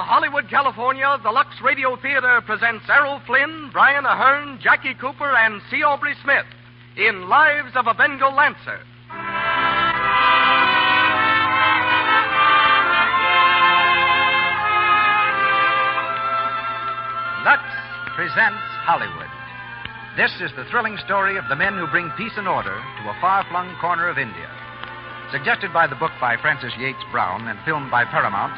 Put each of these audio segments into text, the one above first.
Hollywood, California, the Lux Radio Theater presents Errol Flynn, Brian Ahern, Jackie Cooper, and C. Aubrey Smith in Lives of a Bengal Lancer. Lux presents Hollywood. This is the thrilling story of the men who bring peace and order to a far-flung corner of India. Suggested by the book by Francis Yates Brown and filmed by Paramount,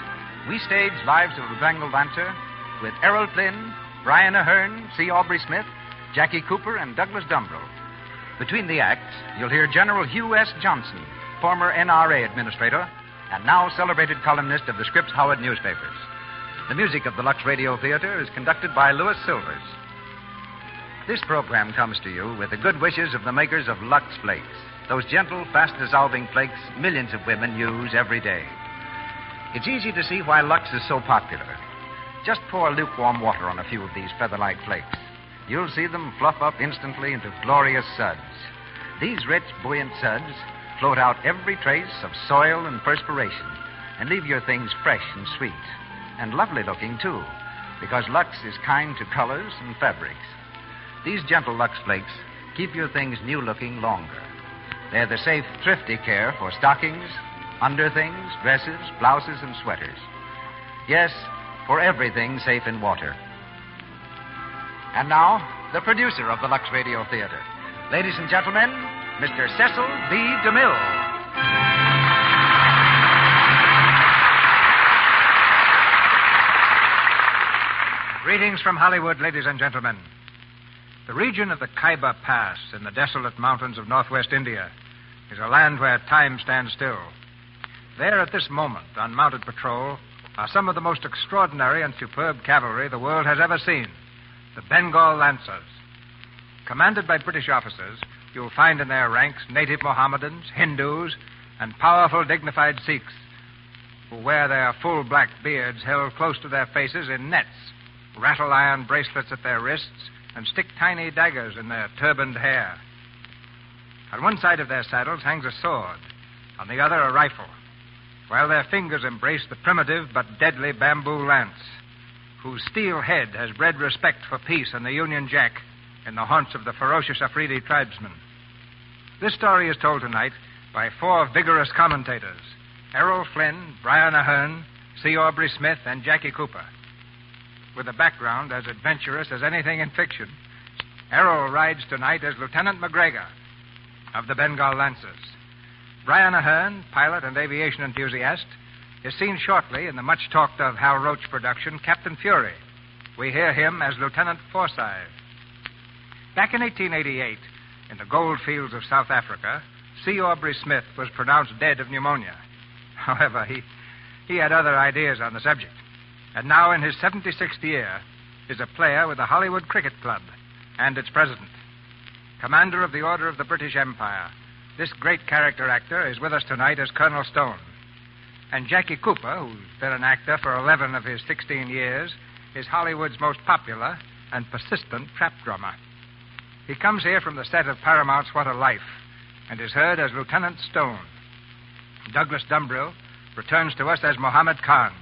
we stage Lives of a Bengal Lancer with Errol Flynn, Brian Ahern, C. Aubrey Smith, Jackie Cooper, and Douglas Dumbrell. Between the acts, you'll hear General Hugh S. Johnson, former NRA administrator and now celebrated columnist of the Scripps Howard newspapers. The music of the Lux Radio Theater is conducted by Louis Silvers. This program comes to you with the good wishes of the makers of Lux Flakes, those gentle, fast-dissolving flakes millions of women use every day. It's easy to see why Lux is so popular. Just pour lukewarm water on a few of these feather-like flakes. You'll see them fluff up instantly into glorious suds. These rich, buoyant suds float out every trace of soil and perspiration and leave your things fresh and sweet, and lovely-looking, too, because Lux is kind to colors and fabrics. These gentle Lux Flakes keep your things new-looking longer. They're the safe, thrifty care for stockings, underthings, dresses, blouses, and sweaters. Yes, for everything safe in water. And now, the producer of the Lux Radio Theater. Ladies and gentlemen, Mr. Cecil B. DeMille. Greetings from Hollywood, ladies and gentlemen. The region of the Khyber Pass in the desolate mountains of northwest India is a land where time stands still. There at this moment, on mounted patrol, are some of the most extraordinary and superb cavalry the world has ever seen, the Bengal Lancers. Commanded by British officers, you'll find in their ranks native Mohammedans, Hindus, and powerful, dignified Sikhs who wear their full black beards held close to their faces in nets, rattle iron bracelets at their wrists, and stick tiny daggers in their turbaned hair. On one side of their saddles hangs a sword, on the other a rifle, while their fingers embrace the primitive but deadly bamboo lance, whose steel head has bred respect for peace and the Union Jack in the haunts of the ferocious Afridi tribesmen. This story is told tonight by four vigorous commentators, Errol Flynn, Brian Ahern, C. Aubrey Smith, and Jackie Cooper. With a background as adventurous as anything in fiction, Errol rides tonight as Lieutenant McGregor of the Bengal Lancers. Brian Ahern, pilot and aviation enthusiast, is seen shortly in the much-talked-of Hal Roach production, Captain Fury. We hear him as Lieutenant Forsyth. Back in 1888, in the gold fields of South Africa, C. Aubrey Smith was pronounced dead of pneumonia. However, he had other ideas on the subject. And now, in his 76th year, is a player with the Hollywood Cricket Club and its president. Commander of the Order of the British Empire, this great character actor is with us tonight as Colonel Stone. And Jackie Cooper, who's been an actor for 11 of his 16 years, is Hollywood's most popular and persistent trap drummer. He comes here from the set of Paramount's What a Life and is heard as Lieutenant Stone. Douglas Dumbrell returns to us as Mohammed Khan.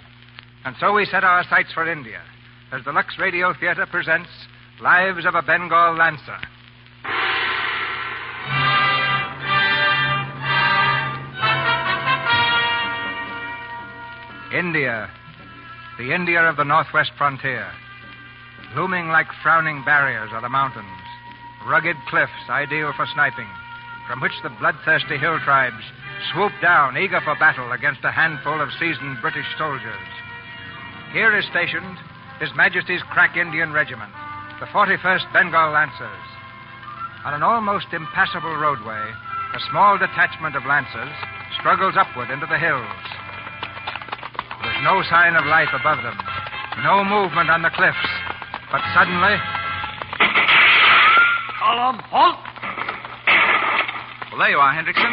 And so we set our sights for India as the Lux Radio Theater presents Lives of a Bengal Lancer. India, the India of the northwest frontier. Looming like frowning barriers are the mountains, rugged cliffs ideal for sniping, from which the bloodthirsty hill tribes swoop down eager for battle against a handful of seasoned British soldiers. Here is stationed His Majesty's crack Indian Regiment, the 41st Bengal Lancers. On an almost impassable roadway, a small detachment of Lancers struggles upward into the hills. There's no sign of life above them, no movement on the cliffs, but suddenly... Column, halt! Well, there you are, Hendrickson.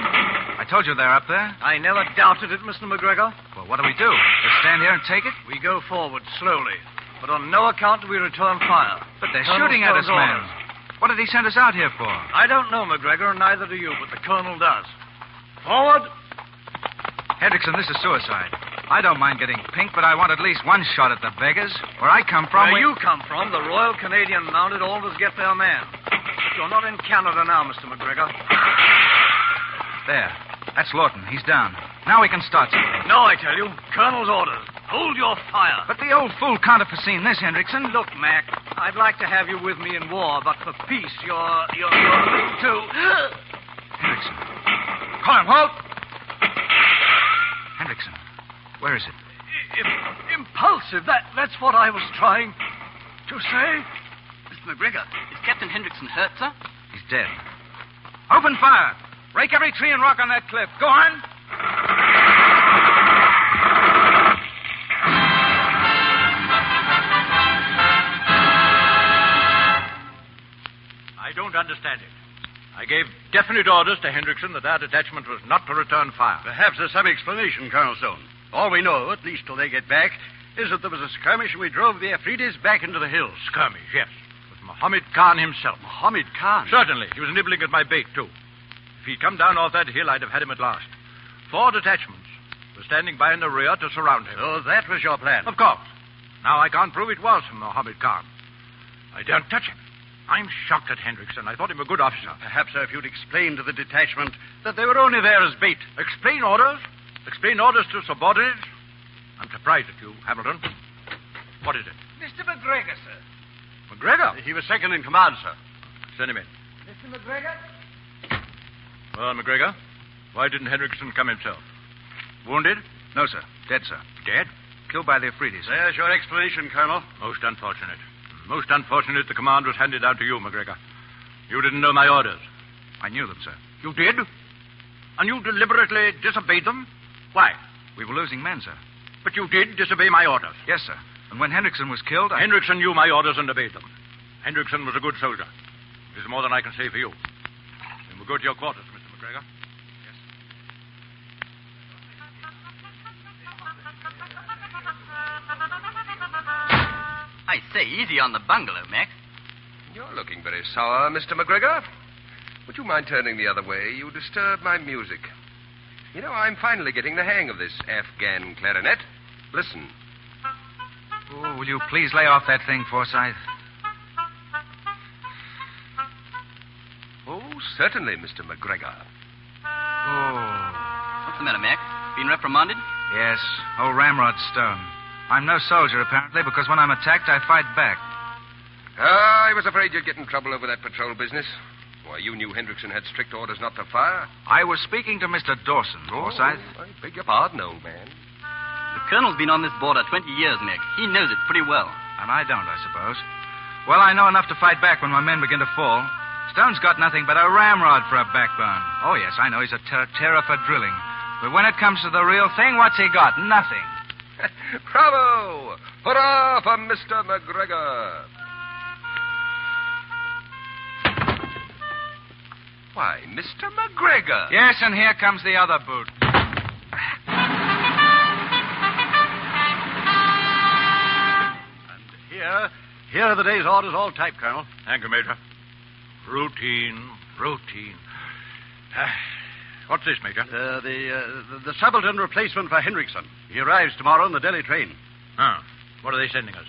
I told you they're up there. I never doubted it, Mr. McGregor. Well, what do we do? Just stand here and take it? We go forward slowly, but on no account do we return fire. But they're Colonel shooting at us, Stone's man. orders. What did he send us out here for? I don't know, McGregor, and neither do you, but the colonel does. Forward! Hendrickson, this is suicide. I don't mind getting pink, but I want at least one shot at the beggars. Where I come from, Where you come from, the Royal Canadian Mounted always get their man. But you're not in Canada now, Mr. McGregor. There. That's Lawton. He's down. Now we can start something. No, I tell you. Colonel's orders. Hold your fire. But the old fool can't have foreseen this, Hendrickson. Look, Mac, I'd like to have you with me in war, but for peace, you're a little too... Hendrickson. Call him, halt! Hendrickson. Where is it? Impulsive. That's what I was trying to say. Mr. McGregor, is Captain Hendrickson hurt, sir? He's dead. Open fire! Rake every tree and rock on that cliff. Go on! I don't understand it. I gave definite orders to Hendrickson that our detachment was not to return fire. Perhaps there's some explanation, Colonel Stone. All we know, at least till they get back, is that there was a skirmish and we drove the Afridis back into the hills. Skirmish, yes. With Mohammed Khan himself. Mohammed Khan? Certainly. He was nibbling at my bait, too. If he'd come down off that hill, I'd have had him at last. 4 detachments were standing by in the rear to surround him. So that was your plan? Of course. Now I can't prove it was Mohammed Khan. I daren't touch him. I'm shocked at Hendrickson. I thought him a good officer. Perhaps, sir, if you'd explain to the detachment that they were only there as bait. Explain orders? Explain orders to subordinates? I'm surprised at you, Hamilton. What is it? Mr. McGregor, sir. McGregor? He was second in command, sir. Send him in. Mr. McGregor? Well, McGregor, why didn't Hendrickson come himself? Wounded? No, sir. Dead, sir. Dead? Killed by the Afridis. There's your explanation, Colonel. Most unfortunate. Most unfortunate the command was handed down to you, McGregor. You didn't know my orders. I knew them, sir. You did? And you deliberately disobeyed them? Why? We were losing men, sir. But you did disobey my orders. Yes, sir. And when Hendrickson was killed, Hendrickson knew my orders and obeyed them. Hendrickson was a good soldier. This is more than I can say for you. Then we'll go to your quarters, Mr. McGregor. Yes. I say, easy on the bungalow, Mac. You're looking very sour, Mr. McGregor. Would you mind turning the other way? You disturb my music. You know, I'm finally getting the hang of this Afghan clarinet. Listen. Oh, will you please lay off that thing, Forsyth? Oh, certainly, Mr. McGregor. Oh. What's the matter, Mac? Been reprimanded? Yes. Old Ramrod Stone. I'm no soldier, apparently, because when I'm attacked, I fight back. I was afraid you'd get in trouble over that patrol business. Why, you knew Hendrickson had strict orders not to fire. I was speaking to Mr. Dawson, Forsyth. I beg your pardon, old man. The colonel's been on this border 20 years, Mac. He knows it pretty well. And I don't, I suppose. Well, I know enough to fight back when my men begin to fall. Stone's got nothing but a ramrod for a backbone. Oh, yes, I know he's a terror for drilling. But when it comes to the real thing, what's he got? Nothing. Bravo! Hurrah for Mr. McGregor! Why, Mr. McGregor. Yes, and here comes the other boot. And here are the day's orders all typed, Colonel. Thank you, Major. Routine. What's this, Major? The subaltern replacement for Hendrickson. He arrives tomorrow on the Delhi train. Oh. What are they sending us?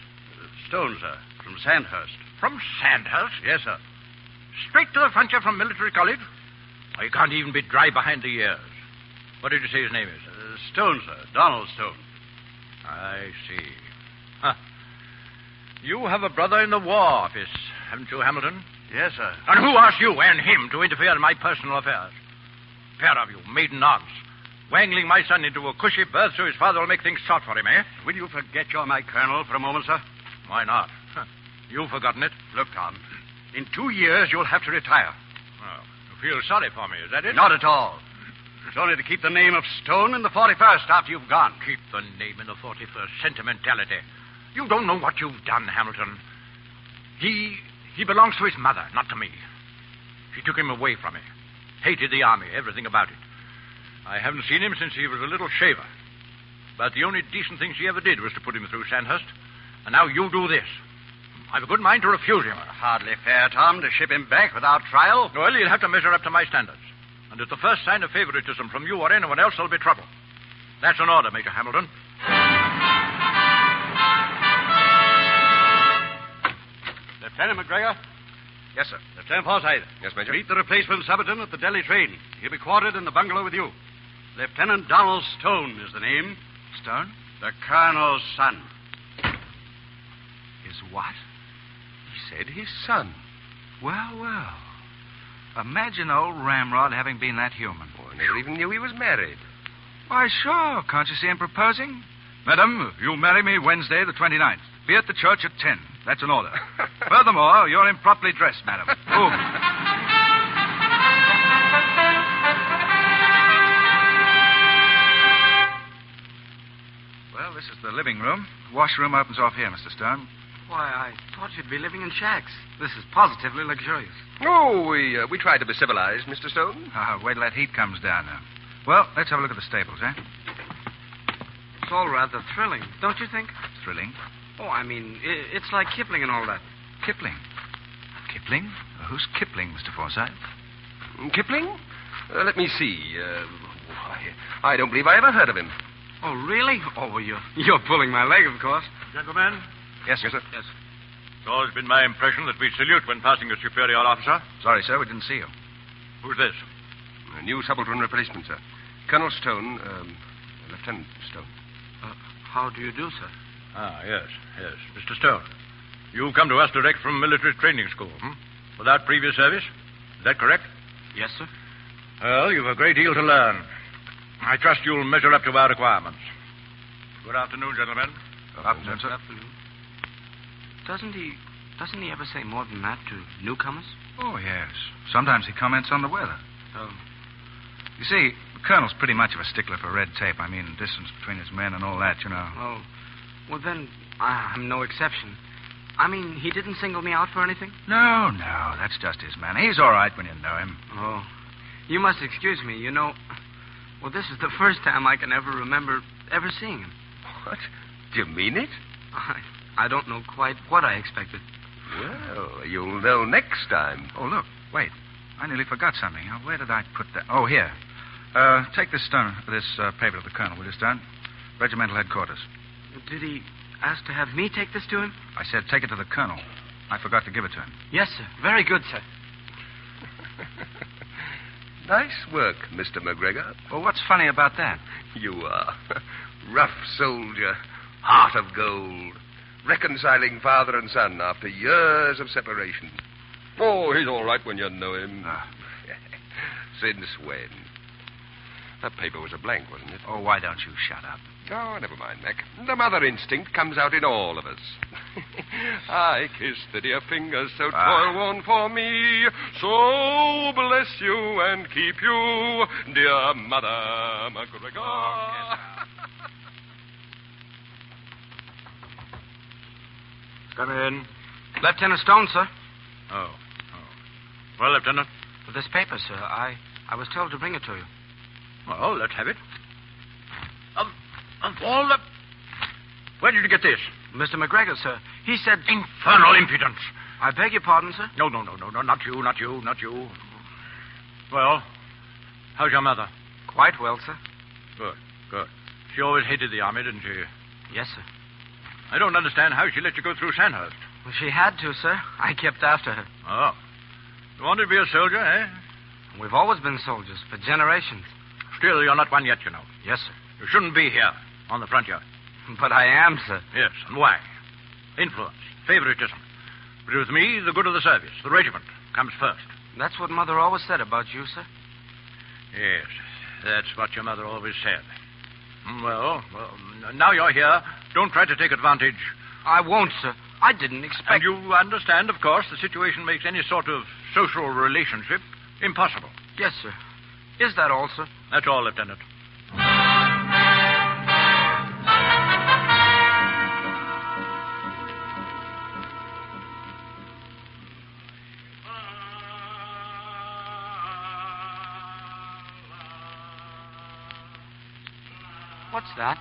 Stone, sir, from Sandhurst. From Sandhurst? Yes, sir. Straight to the frontier from military college? I can't even be dry behind the ears. What did you say his name is? Stone, sir. Donald Stone. I see. Huh. You have a brother in the War Office, haven't you, Hamilton? Yes, sir. And who asked you and him to interfere in my personal affairs? Pair of you, maiden aunts. Wangling my son into a cushy berth so his father will make things short for him, eh? Will you forget you're my colonel for a moment, sir? Why not? Huh. You've forgotten it. Look, Tom, in 2 years you'll have to retire. Oh, you feel sorry for me, is that it? Not at all. It's only to keep the name of Stone in the 41st after you've gone. Keep the name in the 41st. Sentimentality. You don't know what you've done, Hamilton. He belongs to his mother, not to me. She took him away from me. Hated the army, everything about it. I haven't seen him since he was a little shaver. But the only decent thing she ever did was to put him through Sandhurst. And now you do this. I've a good mind to refuse him. Hardly fair, Tom, to ship him back without trial. Well, you'll have to measure up to my standards. And at the first sign of favoritism from you or anyone else, there'll be trouble. That's an order, Major Hamilton. Lieutenant McGregor? Yes, sir. Lieutenant Forsyth. Yes, Major. Meet the replacement subaltern at the Delhi train. He'll be quartered in the bungalow with you. Lieutenant Donald Stone is the name. Stone? The colonel's son. His what? He said his son. Well, well. Imagine old Ramrod having been that human. Oh, I never even knew he was married. Why, sure. Can't you see him proposing? Madam, you'll marry me Wednesday, the 29th. Be at the church at 10. That's an order. Furthermore, you're improperly dressed, madam. Boom. Well, this is the living room. The washroom opens off here, Mr. Stone. Why, I thought you'd be living in shacks. This is positively luxurious. Oh, we tried to be civilized, Mr. Stone. Wait till that heat comes down now. Well, let's have a look at the stables, eh? It's all rather thrilling, don't you think? Thrilling. Oh, I mean, it's like Kipling and all that. Kipling? Kipling? Who's Kipling, Mr. Forsyth? Kipling? Let me see. I don't believe I ever heard of him. Oh, really? Oh, well, you're pulling my leg, of course. Gentlemen, Yes, sir. Yes. it's always been my impression that we salute when passing a superior officer. Sorry, sir, we didn't see you. Who's this? A new subaltern replacement, sir. Colonel Stone, Lieutenant Stone. How do you do, sir? Yes. Mr. Stone, you've come to us direct from military training school, without previous service? Is that correct? Yes, sir. Well, you've a great deal to learn. I trust you'll measure up to our requirements. Good afternoon, gentlemen. Afternoon, sir. Afternoon. Doesn't he ever say more than that to newcomers? Oh, yes. Sometimes he comments on the weather. Oh. You see, the colonel's pretty much of a stickler for red tape. I mean, distance between his men and all that, you know. Oh. Well, then, I'm no exception. I mean, he didn't single me out for anything? No, that's just his manner. He's all right when you know him. Oh. You must excuse me. You know, well, this is the first time I can ever remember ever seeing him. What? Do you mean it? I don't know quite what I expected. Well, you'll know next time. Oh, look. Wait. I nearly forgot something. Now, where did I put that? Oh, here. Take this paper to the colonel, will you, Stone? Regimental headquarters. Did he ask to have me take this to him? I said take it to the colonel. I forgot to give it to him. Yes, sir. Very good, sir. Nice work, Mr. McGregor. Well, what's funny about that? You are. Rough soldier, heart of gold, reconciling father and son after years of separation. Oh, he's all right when you know him. Since when? That paper was a blank, wasn't it? Oh, why don't you shut up? Oh, never mind, Mac. The mother instinct comes out in all of us. I kiss the dear fingers so toil-worn for me. So bless you and keep you, dear Mother McGregor. Come in. Lieutenant Stone, sir. Oh. Well, Lieutenant? For this paper, sir. I was told to bring it to you. Well, let's have it. All the... Where did you get this? Mr. McGregor, sir. He said... Infernal impudence. I beg your pardon, sir? No. Not you. Well, how's your mother? Quite well, sir. Good. She always hated the army, didn't she? Yes, sir. I don't understand how she let you go through Sandhurst. Well, she had to, sir. I kept after her. Oh. You wanted to be a soldier, eh? We've always been soldiers for generations. Still, you're not one yet, you know. Yes, sir. You shouldn't be here, on the front yard. But I am, sir. Yes, and why? Influence, favoritism. But with me, the good of the service, the regiment, comes first. That's what Mother always said about you, sir. Yes, that's what your mother always said. Well, now you're here, don't try to take advantage. I won't, sir. I didn't expect... And you understand, of course, the situation makes any sort of social relationship impossible. Yes, sir. Is that all, sir? That's all, Lieutenant. What's that?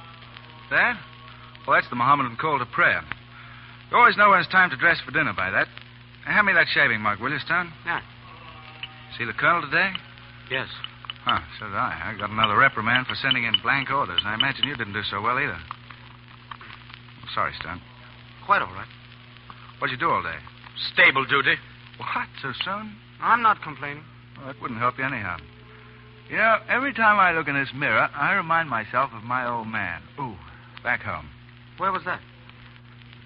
That? Well, that's the Mohammedan call to prayer. You always know when it's time to dress for dinner by that. Hand me that shaving mug, will you, Stone? Yeah. See the colonel today? Yes. Huh, so did I. I got another reprimand for sending in blank orders. I imagine you didn't do so well either. sorry, Stone. Quite all right. What'd you do all day? Stable duty. What? So soon? I'm not complaining. Well, that wouldn't help you anyhow. You know, every time I look in this mirror, I remind myself of my old man. Ooh, back home. Where was that?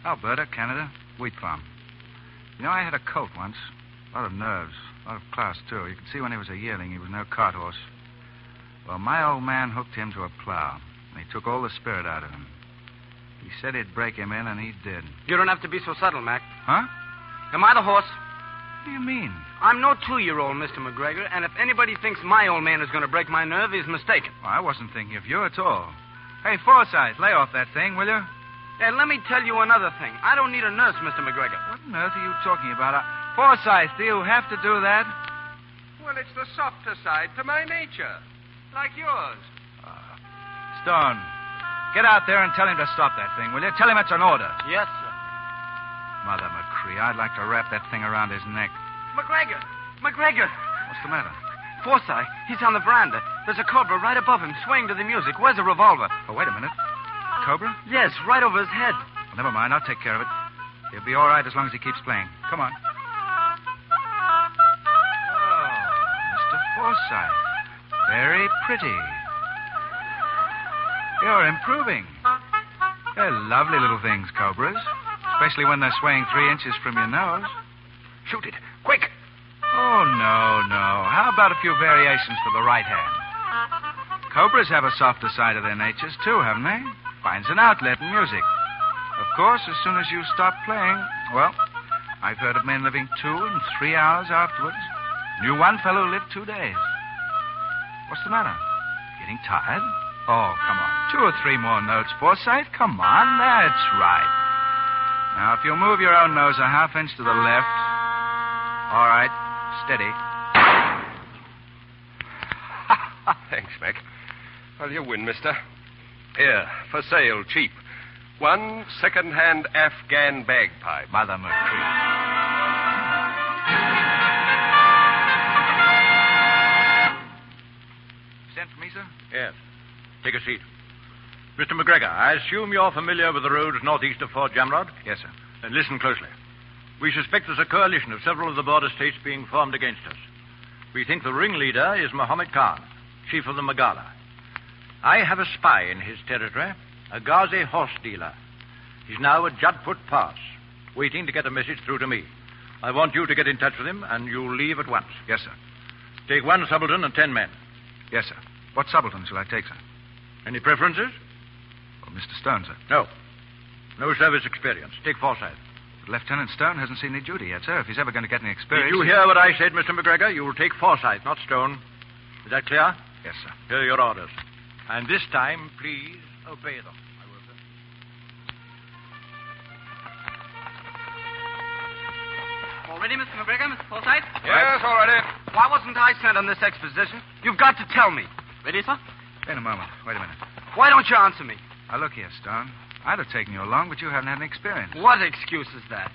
Alberta, Canada, wheat farm. You know, I had a colt once. A lot of nerves. A lot of class, too. You could see when he was a yearling, he was no cart horse. Well, my old man hooked him to a plow, and he took all the spirit out of him. He said he'd break him in, and he did. You don't have to be so subtle, Mac. Huh? Am I the horse? What do you mean? I'm no 2-year-old, Mr. McGregor, and if anybody thinks my old man is going to break my nerve, he's mistaken. Well, I wasn't thinking of you at all. Hey, Forsyth, lay off that thing, will you? And let me tell you another thing. I don't need a nurse, Mr. McGregor. What on earth are you talking about? Forsyth, do you have to do that? Well, it's the softer side to my nature. Like yours. Stone, get out there and tell him to stop that thing, will you? Tell him it's an order. Yes, sir. Mother McCree, I'd like to wrap that thing around his neck. McGregor! McGregor! What's the matter? Forsyth, he's on the veranda. There's a cobra right above him, swaying to the music. Where's the revolver? Oh, wait a minute. Cobra? Yes, right over his head. Well, never mind. I'll take care of it. He'll be all right as long as he keeps playing. Come on. Oh, Mr. Forsyth. Very pretty. You're improving. They're lovely little things, cobras. Especially when they're swaying 3 inches from your nose. Shoot it. Quick. Oh, no. How about a few variations for the right hand? Cobras have a softer side of their natures, too, haven't they? Finds an outlet in music. Of course, as soon as you stop playing, well, I've heard of men living 2 and 3 hours afterwards. Knew one fellow lived 2 days. What's the matter? Getting tired? Oh, come on. 2 or 3 more notes, Forsyth. Come on, that's right. Now, if you'll move your own nose a half inch to the left. All right, steady. Thanks, Mac. Well, you win, mister. Here, for sale, cheap. 1 second-hand Afghan bagpipe. Mother McCree. Sent for me, sir? Yes. Take a seat. Mr. McGregor, I assume you're familiar with the roads northeast of Fort Jamrod? Yes, sir. Then listen closely. We suspect there's a coalition of several of the border states being formed against us. We think the ringleader is Muhammad Khan, chief of the Magala. I have a spy in his territory, a Ghazi horse dealer. He's now at Jadput Pass, waiting to get a message through to me. I want you to get in touch with him, and you'll leave at once. Yes, sir. Take 1 subaltern and 10 men. Yes, sir. What subaltern shall I take, sir? Any preferences? Well, Mr. Stone, sir. No. No service experience. Take Forsyth. But Lieutenant Stone hasn't seen any duty yet, sir. If he's ever going to get any experience... Did you hear what I said, Mr. McGregor? You will take Forsyth, not Stone. Is that clear? Yes, sir. Here are your orders. And this time, please, obey them. I will, sir. All ready, Mr. McGregor, Mr. Forsyth? Yes, all ready. Why wasn't I sent on this exposition? You've got to tell me. Ready, sir? Wait a moment. Wait a minute. Why don't you answer me? Now, look here, Stone. I'd have taken you along, but you haven't had any experience. What excuse is that?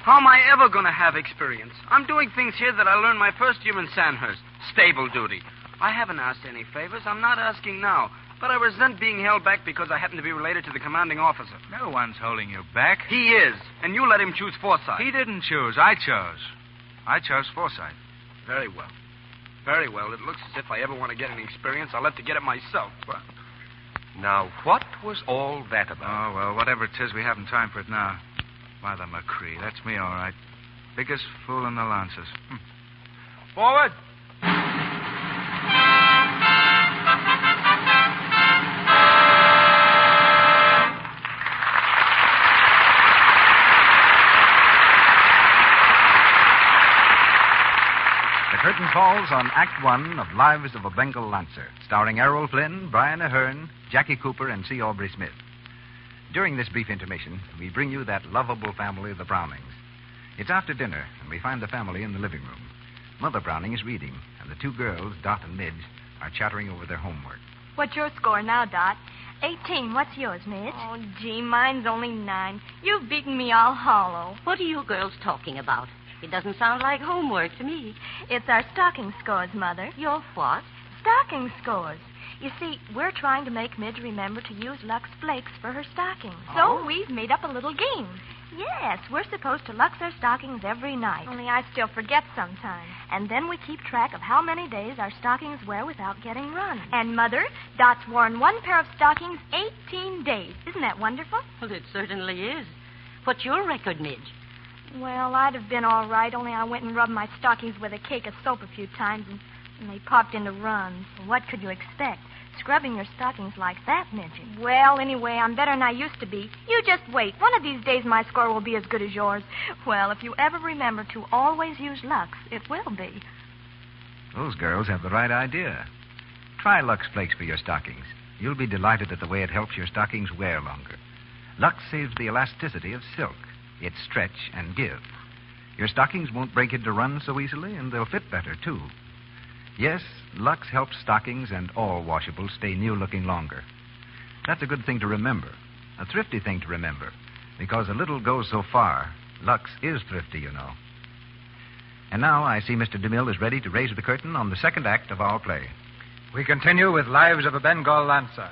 How am I ever going to have experience? I'm doing things here that I learned my first year in Sandhurst. Stable duty. I haven't asked any favors. I'm not asking now. But I resent being held back because I happen to be related to the commanding officer. No one's holding you back. He is. And you let him choose Forsyth. He didn't choose. I chose. I chose Forsyth. Very well. Very well. It looks as if I ever want to get any experience, I'll have to get it myself. Well, now, what was all that about? Oh, well, whatever it is, we haven't time for it now. Mother McCree, that's me, all right. Biggest fool in the Lancers. Forward. The curtain falls on Act One of Lives of a Bengal Lancer, starring Errol Flynn, Brian Ahern, Jackie Cooper, and C. Aubrey Smith. During this brief intermission, we bring you that lovable family of the Brownings. It's after dinner, and we find the family in the living room. Mother Browning is reading, and the 2 girls, Dot and Midge, are chattering over their homework. What's your score now, Dot? 18. What's yours, Midge? Oh, gee, mine's only 9. You've beaten me all hollow. What are you girls talking about? It doesn't sound like homework to me. It's our stocking scores, Mother. Your what? Stocking scores. You see, we're trying to make Midge remember to use Lux Flakes for her stockings. Oh? So we've made up a little game. Yes, we're supposed to Lux our stockings every night. Only I still forget sometimes. And then we keep track of how many days our stockings wear without getting run. And, Mother, Dot's worn one pair of stockings 18 days. Isn't that wonderful? Well, it certainly is. What's your record, Midge? Well, I'd have been all right, only I went and rubbed my stockings with a cake of soap a few times, and they popped into runs. What could you expect? Scrubbing your stockings like that, Midget. Well, anyway, I'm better than I used to be. You just wait. One of these days my score will be as good as yours. Well, if you ever remember to always use Lux, it will be. Those girls have the right idea. Try Lux Flakes for your stockings. You'll be delighted at the way it helps your stockings wear longer. Lux saves the elasticity of silk. It's stretch and give. Your stockings won't break into runs so easily, and they'll fit better, too. Yes, Lux helps stockings and all washables stay new-looking longer. That's a good thing to remember, a thrifty thing to remember, because a little goes so far. Lux is thrifty, you know. And now I see Mr. DeMille is ready to raise the curtain on the second act of our play. We continue with Lives of a Bengal Lancer,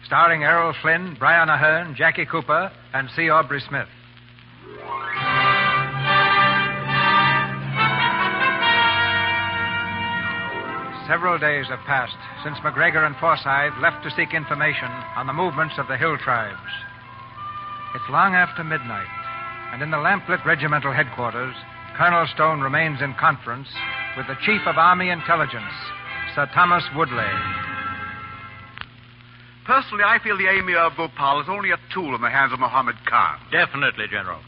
starring Errol Flynn, Brian Ahern, Jackie Cooper, and C. Aubrey Smith. Several days have passed since McGregor and Forsyth left to seek information on the movements of the hill tribes. It's long after midnight, and in the lamplit regimental headquarters, Colonel Stone remains in conference with the Chief of Army Intelligence, Sir Thomas Woodley. Personally, I feel the Emir of Bhopal is only a tool in the hands of Muhammad Khan. Definitely, General.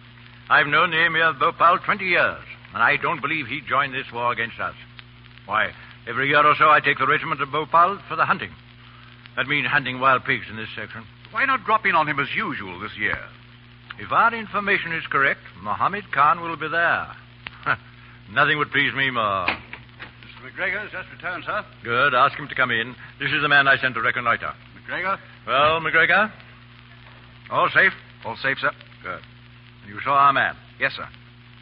I've known the Emir of Bhopal 20 years, and I don't believe he'd join this war against us. Why, every year or so I take the regiment of Bhopal for the hunting. That means hunting wild pigs in this section. Why not drop in on him as usual this year? If our information is correct, Muhammad Khan will be there. Nothing would please me more. Mr. McGregor has just returned, sir. Good. Ask him to come in. This is the man I sent to reconnoiter. McGregor? Well, McGregor? All safe? All safe, sir. Good. And you saw our man? Yes, sir.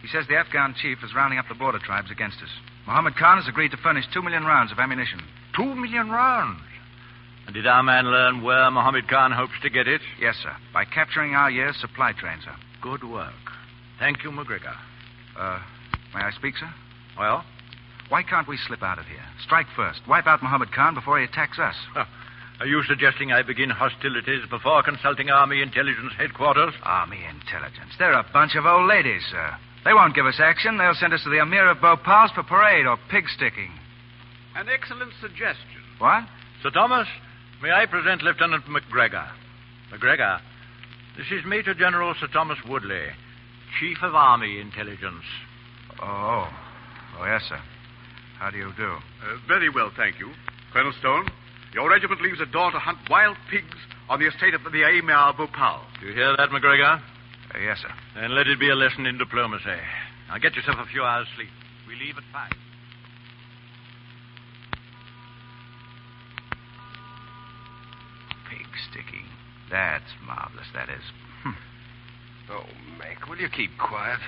He says the Afghan chief is rounding up the border tribes against us. Muhammad Khan has agreed to furnish 2 million rounds of ammunition. 2 million rounds? And did our man learn where Muhammad Khan hopes to get it? Yes, sir. By capturing our year's supply train, sir. Good work. Thank you, McGregor. May I speak, sir? Well? Why can't we slip out of here? Strike first. Wipe out Muhammad Khan before he attacks us. Are you suggesting I begin hostilities before consulting Army Intelligence headquarters? Army Intelligence? They're a bunch of old ladies, sir. They won't give us action. They'll send us to the Emir of Bhopal's for parade or pig sticking. An excellent suggestion. What? Sir Thomas, may I present Lieutenant McGregor? McGregor, this is Major General Sir Thomas Woodley, Chief of Army Intelligence. Oh, yes, sir. How do you do? Very well, thank you. Colonel Stone, your regiment leaves at dawn to hunt wild pigs on the estate of the Emir of Bhopal. Do you hear that, McGregor? Yes, sir. Then let it be a lesson in diplomacy. Now get yourself a few hours' sleep. We leave at 5. Pig sticking. That's marvelous, that is. Oh, Mac, will you keep quiet?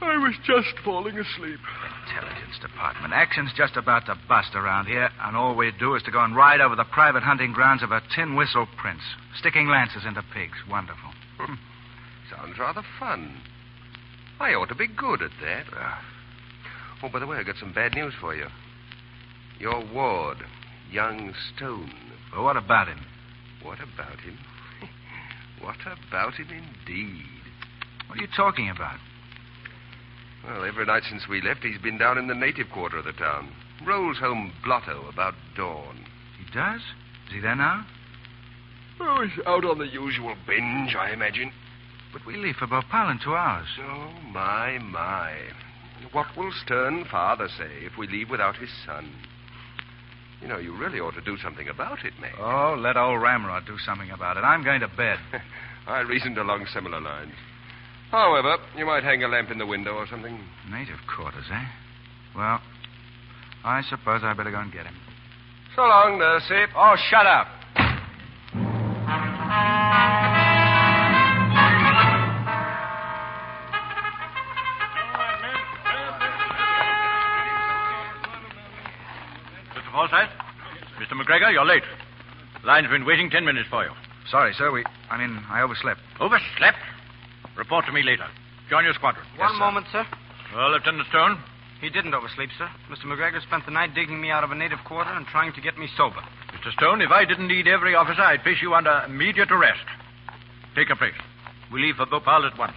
I was just falling asleep. Intelligence Department. Action's just about to bust around here, and all we do is to go and ride over the private hunting grounds of a tin whistle prince, sticking lances into pigs. Wonderful. Sounds rather fun. I ought to be good at that. Oh, by the way, I got some bad news for you. Your ward, young Stone. Well, what about him? What about him? What about him, indeed? What are you talking about? Well, every night since we left, he's been down in the native quarter of the town. Rolls home blotto about dawn. He does? Is he there now? Oh, he's out on the usual binge, I imagine. But we leave for Bhopal in 2 hours. Oh, my. What will stern father say if we leave without his son? You know, you really ought to do something about it, Mac. Oh, let old Ramrod do something about it. I'm going to bed. I reasoned along similar lines. However, you might hang a lamp in the window or something. Native quarters, eh? Well, I suppose I better go and get him. So long, Nursey. Oh, shut up. Mr. Forsyth? Mr. Mr. McGregor, you're late. The line's been waiting 10 minutes for you. Sorry, sir. I overslept. Overslept? Report to me later. Join your squadron. One moment, sir. Well, Lieutenant Stone? He didn't oversleep, sir. Mr. McGregor spent the night digging me out of a native quarter and trying to get me sober. Mr. Stone, if I didn't need every officer, I'd place you under immediate arrest. Take your place. We leave for Bhopal at once.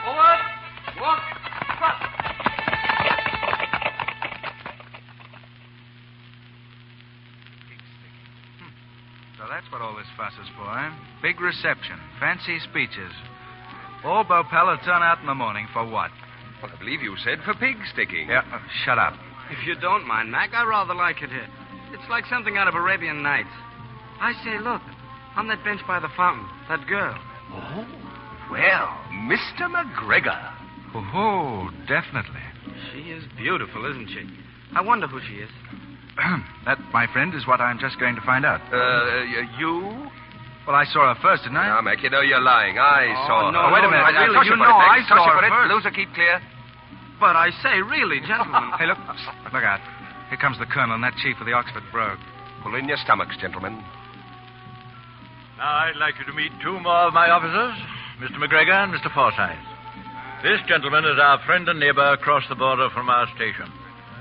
Forward! Walk! Trot! So that's what all this fuss is for, eh? Big reception, fancy speeches. All Bhopal will turn out in the morning for what? Well, I believe you said for pig sticking. Yeah, shut up. If you don't mind, Mac, I rather like it here. It's like something out of Arabian Nights. I say, look, on that bench by the fountain, that girl. Oh, well, Mr. McGregor. Oh, definitely. She is beautiful, isn't she? I wonder who she is. That, my friend, is what I'm just going to find out. You? Well, I saw her first, didn't I? Now, Mac, you know you're lying. I saw her. no, wait a minute. really, Toss you it, know I Mac. saw Toss it her for it. first. Loser, keep clear. But I say, really, gentlemen. Hey, look out. Here comes the colonel and that chief of the Oxford Brogue. Pull in your stomachs, gentlemen. Now, I'd like you to meet two more of my officers, Mr. McGregor and Mr. Forsyth. This gentleman is our friend and neighbor across the border from our station,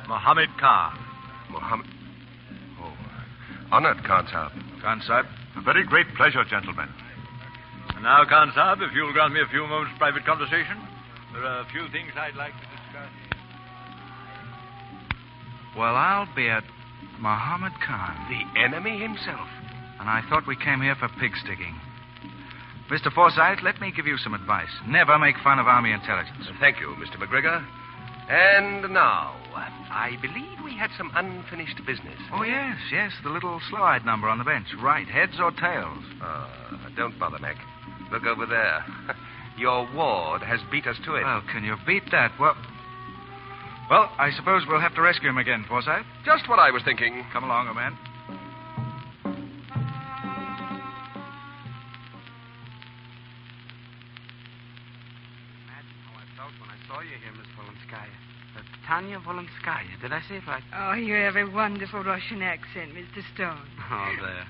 Mohammed Khan. Mohammed? Oh, honored, Khan Sahib. Khan Sahib. A very great pleasure, gentlemen. And now, Khan Sahib, if you'll grant me a few moments' private conversation, there are a few things I'd like to discuss. Well, I'll bet Mohammed Khan. The enemy himself. And I thought we came here for pig sticking. Mr. Forsyth, let me give you some advice. Never make fun of Army intelligence. Thank you, Mr. McGregor. And now, I believe we had some unfinished business. Oh, yes. The little slow-eyed number on the bench. Right, heads or tails? Don't bother, Mac. Look over there. Your ward has beat us to it. Well, can you beat that? Well, I suppose we'll have to rescue him again, Forsyth. Just what I was thinking. Come along, old man. When I saw you here, Miss Volenskaya. Tanya Volenskaya. Did I say it right? Oh, you have a wonderful Russian accent, Mr. Stone. Oh, there.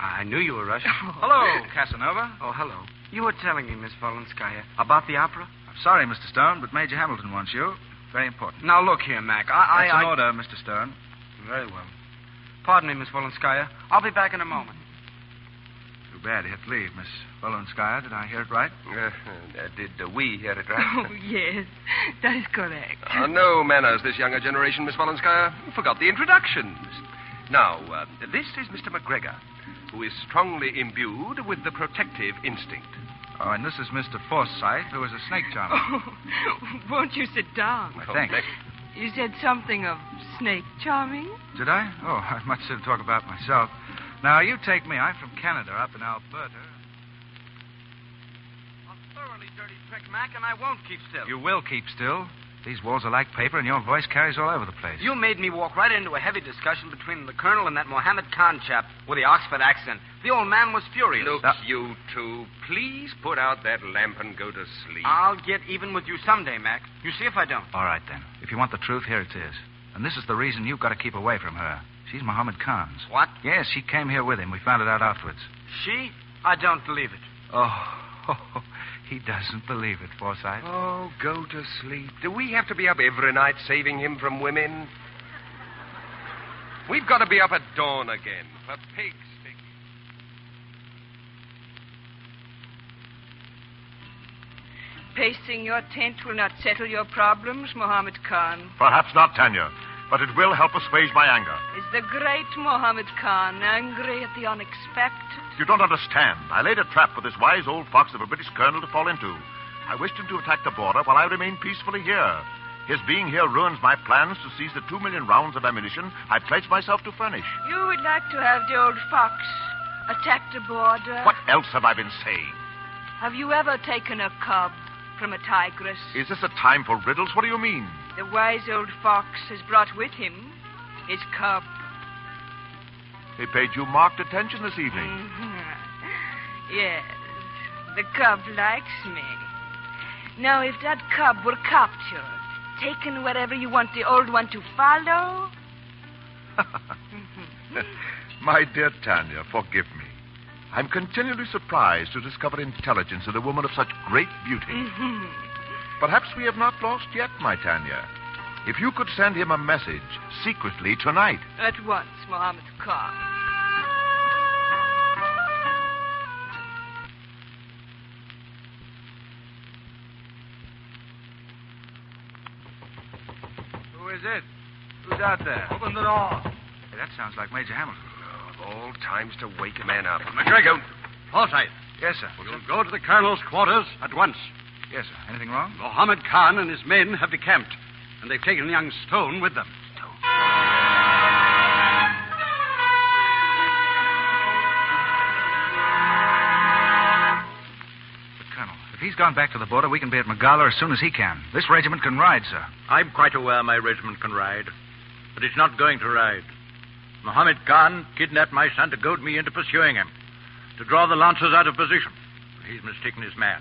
I knew you were Russian. Oh. Hello, Casanova. Oh, hello. You were telling me, Miss Volenskaya, about the opera? I'm sorry, Mr. Stone, but Major Hamilton wants you. Very important. Now, look here, Mac. That's an order, Mr. Stone. Very well. Pardon me, Miss Volenskaya. I'll be back in a moment. Too bad you have to leave, Miss Volenskaya. Did I hear it right? Did we hear it right? Oh, yes. That is correct. No manners, this younger generation, Miss Volenskaya. You forgot the introductions. Now, this is Mr. McGregor, who is strongly imbued with the protective instinct. Oh, and this is Mr. Forsyth, who is a snake charmer. Oh, won't you sit down? Thanks. You said something of snake charming? Did I? Oh, I've much to talk about myself. Now, you take me. I'm from Canada, up in Alberta. A thoroughly dirty trick, Mac, and I won't keep still. You will keep still. These walls are like paper, and your voice carries all over the place. You made me walk right into a heavy discussion between the colonel and that Mohammed Khan chap with the Oxford accent. The old man was furious. Look, you two, please put out that lamp and go to sleep. I'll get even with you someday, Mac. You see if I don't. All right, then. If you want the truth, here it is. And this is the reason you've got to keep away from her. She's Mohammed Khan's. What? Yes, she came here with him. We found it out afterwards. She? I don't believe it. Oh, he doesn't believe it, Forsyth. Oh, go to sleep. Do we have to be up every night saving him from women? We've got to be up at dawn again for pig sticking. Pasting your tent will not settle your problems, Mohammed Khan. Perhaps not, Tanya, but it will help assuage my anger. Is the great Mohammed Khan angry at the unexpected? You don't understand. I laid a trap for this wise old fox of a British colonel to fall into. I wished him to attack the border while I remain peacefully here. His being here ruins my plans to seize the 2 million rounds of ammunition I pledged myself to furnish. You would like to have the old fox attack the border? What else have I been saying? Have you ever taken a cub from a tigress? Is this a time for riddles? What do you mean? The wise old fox has brought with him his cub. He paid you marked attention this evening. Yes, the cub likes me. Now, if that cub were captured, taken wherever you want the old one to follow? My dear Tanya, forgive me. I'm continually surprised to discover intelligence in a woman of such great beauty. Perhaps we have not lost yet, my Tanya. If you could send him a message secretly tonight. At once, Mohammed Khan. Who is it? Who's out there? Open the door. Hey, that sounds like Major Hamilton. Of all times to wake a man up. McGregor. Forsyth. Yes, sir. You'll go to the colonel's quarters at once. Yes, sir. Anything wrong? Mohammed Khan and his men have decamped, and they've taken young Stone with them. But, Colonel, if he's gone back to the border, we can be at Magala as soon as he can. This regiment can ride, sir. I'm quite aware my regiment can ride, but it's not going to ride. Mohammed Khan kidnapped my son to goad me into pursuing him, to draw the Lancers out of position. He's mistaken his man.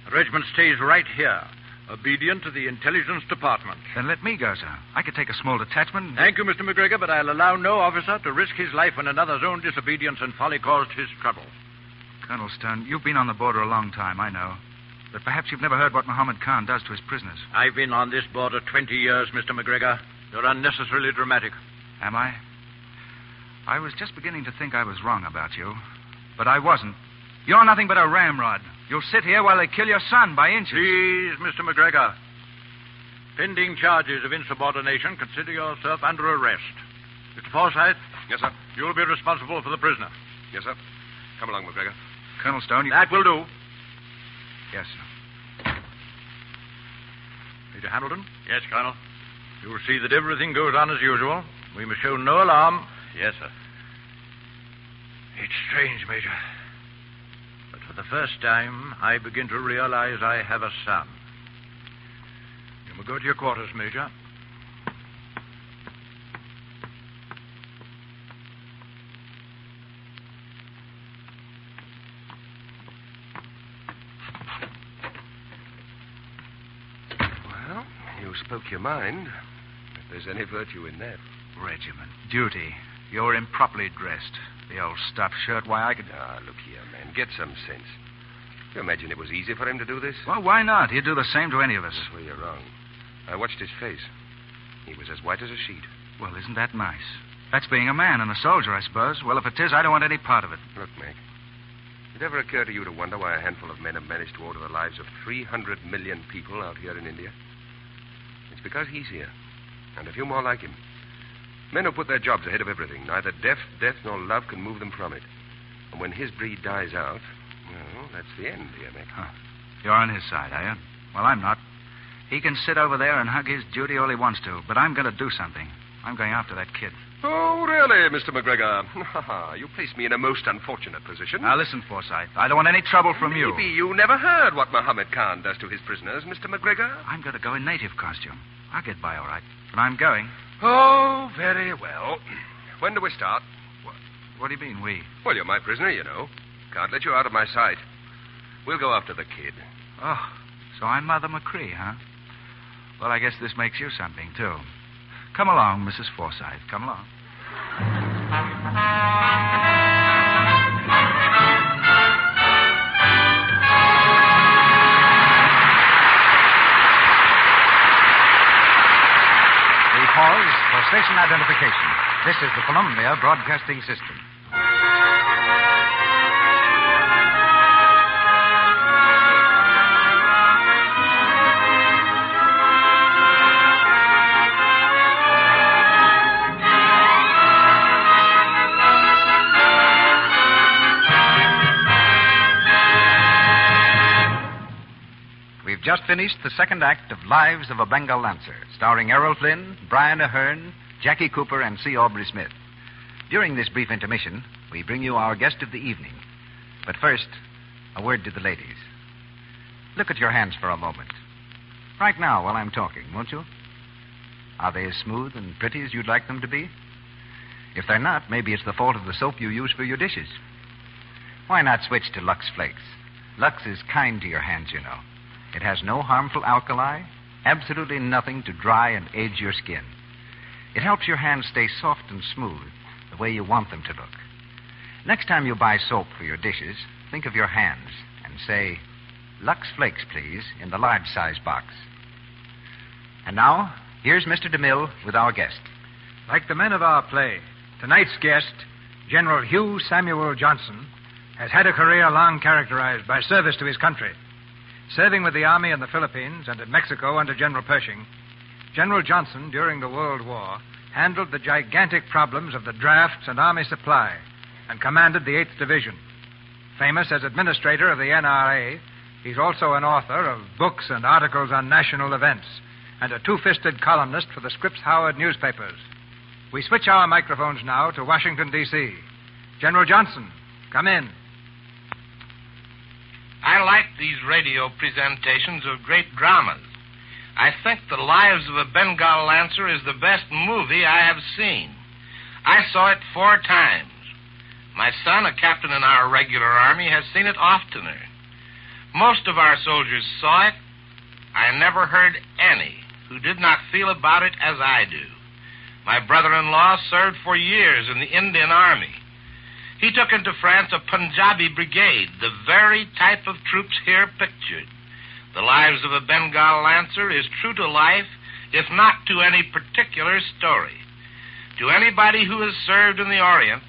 The regiment stays right here, obedient to the intelligence department. Then let me go, sir. I could take a small detachment. Thank you, Mr. McGregor, but I'll allow no officer to risk his life when another's own disobedience and folly caused his trouble. Colonel Stone, you've been on the border a long time, I know. But perhaps you've never heard what Mohammed Khan does to his prisoners. I've been on this border 20 years, Mr. McGregor. You're unnecessarily dramatic. Am I? I was just beginning to think I was wrong about you. But I wasn't. You're nothing but a ramrod. You'll sit here while they kill your son by inches. Please, Mr. McGregor. Pending charges of insubordination, consider yourself under arrest. Mr. Forsyth? Yes, sir. You'll be responsible for the prisoner. Yes, sir. Come along, McGregor. Colonel Stone, That will do. Yes, sir. Major Hamilton? Yes, Colonel. You'll see that everything goes on as usual. We must show no alarm. Yes, sir. It's strange, Major. But for the first time, I begin to realize I have a son. You may go to your quarters, Major. Well, you spoke your mind. If there's any virtue in that. Regiment. Duty. You're improperly dressed. The old stuffed shirt. Why, I could... Ah, look here, man. Get some sense. You imagine it was easy for him to do this? Well, why not? He'd do the same to any of us. Well, you're wrong. I watched his face. He was as white as a sheet. Well, isn't that nice? That's being a man and a soldier, I suppose. Well, if it is, I don't want any part of it. Look, Mac. Did it ever occur to you to wonder why a handful of men have managed to order the lives of 300 million people out here in India? It's because he's here. And a few more like him. Men who put their jobs ahead of everything. Neither death nor love can move them from it. And when his breed dies out, well, that's the end, dear Mac. Huh. You're on his side, are you? Well, I'm not. He can sit over there and hug his duty all he wants to, but I'm going to do something. I'm going after that kid. Oh, really, Mr. McGregor? You place me in a most unfortunate position. Now, listen, Forsyth. I don't want any trouble from you. Maybe you never heard what Mohammed Khan does to his prisoners, Mr. McGregor. I'm going to go in native costume. I'll get by all right. But I'm going. Oh, very well. When do we start? What do you mean, we? Well, you're my prisoner, you know. Can't let you out of my sight. We'll go after the kid. Oh, so I'm Mother McCree, huh? Well, I guess this makes you something, too. Come along, Mrs. Forsyth. Come along. We pause for station identification. This is the Columbia Broadcasting System. We've just finished the second act of Lives of a Bengal Lancer, starring Errol Flynn, Brian Ahern, Jackie Cooper, and C. Aubrey Smith. During this brief intermission, we bring you our guest of the evening. But first, a word to the ladies. Look at your hands for a moment. Right now, while I'm talking, won't you? Are they as smooth and pretty as you'd like them to be? If they're not, maybe it's the fault of the soap you use for your dishes. Why not switch to Lux Flakes? Lux is kind to your hands, you know. It has no harmful alkali Absolutely nothing to dry and age your skin. It helps your hands stay soft and smooth, the way you want them to look. Next time you buy soap for your dishes, think of your hands and say, Lux Flakes, please, in the large size box. And now, here's Mr. DeMille with our guest. Like the men of our play, tonight's guest, General Hugh Samuel Johnson, has had a career long characterized by service to his country. Serving with the Army in the Philippines and in Mexico under General Pershing, General Johnson, during the World War, handled the gigantic problems of the drafts and Army supply and commanded the 8th Division. Famous as administrator of the NRA, he's also an author of books and articles on national events and a two-fisted columnist for the Scripps Howard newspapers. We switch our microphones now to Washington, D.C. General Johnson, come in. I like these radio presentations of great dramas. I think The Lives of a Bengal Lancer is the best movie I have seen. I saw it 4 times. My son, a captain in our regular army, has seen it oftener. Most of our soldiers saw it. I never heard any who did not feel about it as I do. My brother-in-law served for years in the Indian Army. He took into France a Punjabi brigade, the very type of troops here pictured. The Lives of a Bengal Lancer is true to life, if not to any particular story. To anybody who has served in the Orient,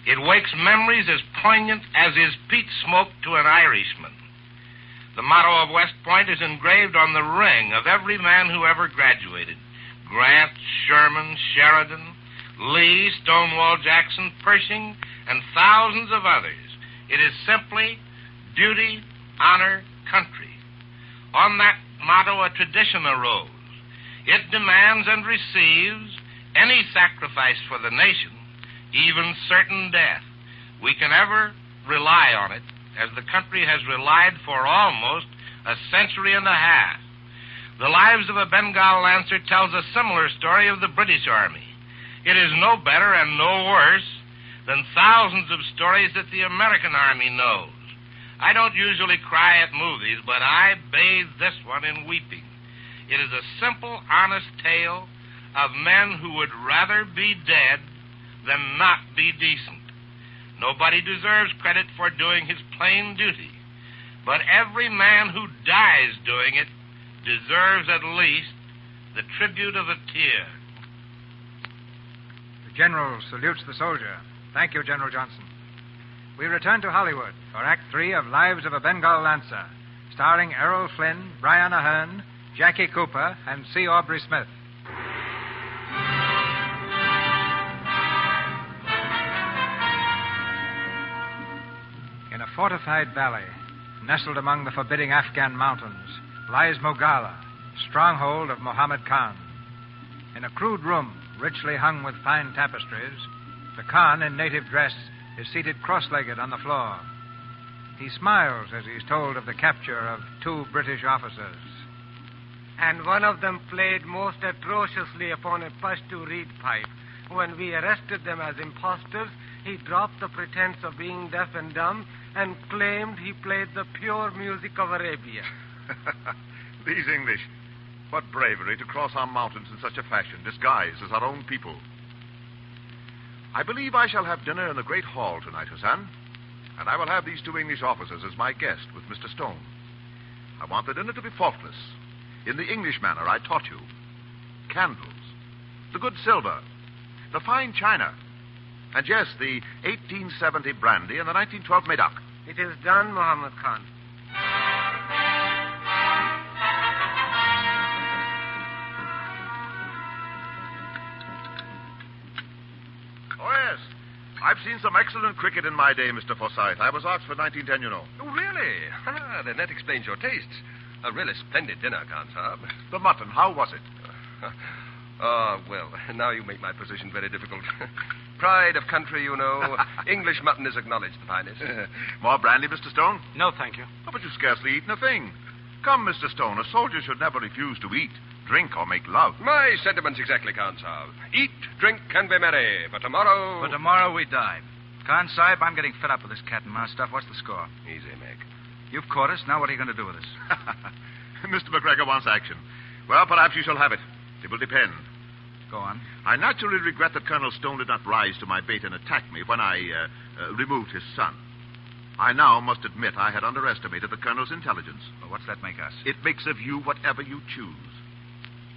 it wakes memories as poignant as is peat smoke to an Irishman. The motto of West Point is engraved on the ring of every man who ever graduated. Grant, Sherman, Sheridan, Lee, Stonewall Jackson, Pershing, and thousands of others. It is simply duty, honor, country. On that motto, a tradition arose. It demands and receives any sacrifice for the nation, even certain death. We can ever rely on it, as the country has relied for almost a century and a half. The Lives of a Bengal Lancer tells a similar story of the British Army. It is no better and no worse than thousands of stories that the American Army knows. I don't usually cry at movies, but I bathe this one in weeping. It is a simple, honest tale of men who would rather be dead than not be decent. Nobody deserves credit for doing his plain duty, but every man who dies doing it deserves at least the tribute of a tear. The General salutes the soldier. Thank you, General Johnson. We return to Hollywood for Act 3 of Lives of a Bengal Lancer, starring Errol Flynn, Brian Aherne, Jackie Cooper, and C. Aubrey Smith. In a fortified valley, nestled among the forbidding Afghan mountains, lies Mogala, stronghold of Muhammad Khan. In a crude room, richly hung with fine tapestries, the Khan, in native dress, is seated cross-legged on the floor. He smiles as he's told of the capture of 2 British officers. And one of them played most atrociously upon a Pashto reed pipe. When we arrested them as impostors, he dropped the pretense of being deaf and dumb and claimed he played the pure music of Arabia. These English. What bravery to cross our mountains in such a fashion, disguised as our own people. I believe I shall have dinner in the Great Hall tonight, Hassan. And I will have these 2 English officers as my guest with Mr. Stone. I want the dinner to be faultless, in the English manner I taught you. Candles, the good silver, the fine china, and yes, the 1870 brandy and the 1912 Medoc. It is done, Muhammad Khan. I've seen some excellent cricket in my day, Mr. Forsyth. I was Oxford 1910, you know. Oh, really? Then that explains your tastes. A really splendid dinner, Khan Saab. The mutton, how was it? Well, now you make my position very difficult. Pride of country, you know. English mutton is acknowledged the finest. More brandy, Mr. Stone? No, thank you. Oh, but you've scarcely eaten a thing. Come, Mr. Stone, a soldier should never refuse to eat, drink, or make love. My sentiments exactly, Khan Saab. Eat, drink, and be merry. For tomorrow... For tomorrow we die. Khan Saab, I'm getting fed up with this cat and mouse stuff. What's the score? Easy, Mick. You've caught us. Now what are you going to do with us? Mr. McGregor wants action. Well, perhaps you shall have it. It will depend. Go on. I naturally regret that Colonel Stone did not rise to my bait and attack me when I removed his son. I now must admit I had underestimated the Colonel's intelligence. Well, what's that make us? It makes of you whatever you choose.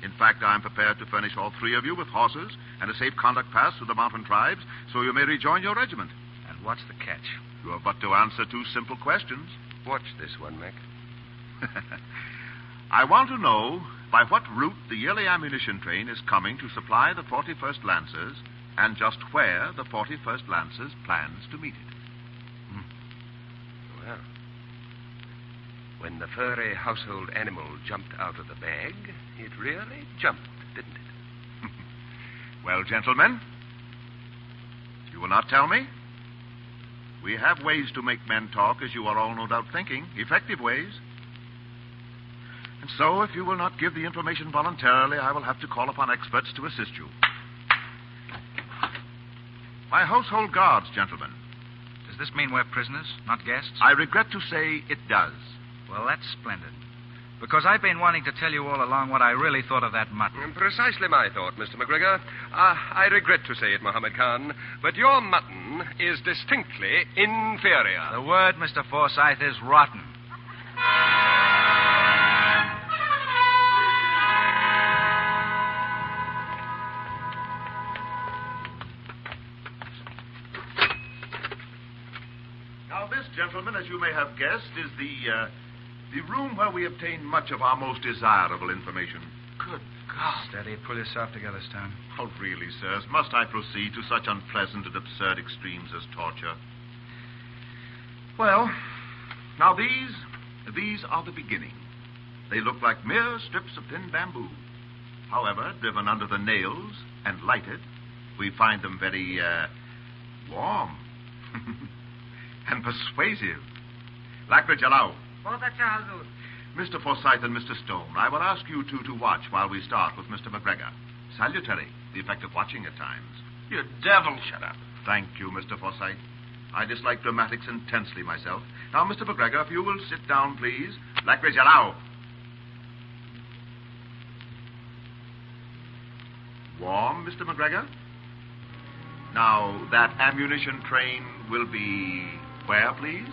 In fact, I am prepared to furnish all three of you with horses and a safe conduct pass through the mountain tribes so you may rejoin your regiment. And what's the catch? You have but to answer two simple questions. Watch this one, Mac. I want to know by what route the yearly ammunition train is coming to supply the 41st Lancers and just where the 41st Lancers plans to meet it. Well, when the furry household animal jumped out of the bag, it really jumped, didn't it? Well, gentlemen, you will not tell me? We have ways to make men talk, as you are all no doubt thinking, effective ways. And so, if you will not give the information voluntarily, I will have to call upon experts to assist you. My household guards, gentlemen. Does this mean we're prisoners, not guests? I regret to say it does. Well, that's splendid. Because I've been wanting to tell you all along what I really thought of that mutton. Precisely my thought, Mr. McGregor. I regret to say it, Mohammed Khan, but your mutton is distinctly inferior. The word, Mr. Forsyth, is rotten. Now, this, gentlemen, as you may have guessed, is the room where we obtain much of our most desirable information. Good God. Steady, pull yourself together, Stone. Oh, really, sirs, must I proceed to such unpleasant and absurd extremes as torture? Well, now these are the beginning. They look like mere strips of thin bamboo. However, driven under the nails and lighted, we find them very, warm and persuasive. Lakra Jalao. Mr. Forsyth and Mr. Stone, I will ask you two to watch while we start with Mr. McGregor. Salutary, the effect of watching at times. You devil, shut up. Thank you, Mr. Forsyth. I dislike dramatics intensely myself. Now, Mr. McGregor, if you will sit down, please. Lakra Jalao. Warm, Mr. McGregor? Now, that ammunition train will be where, please?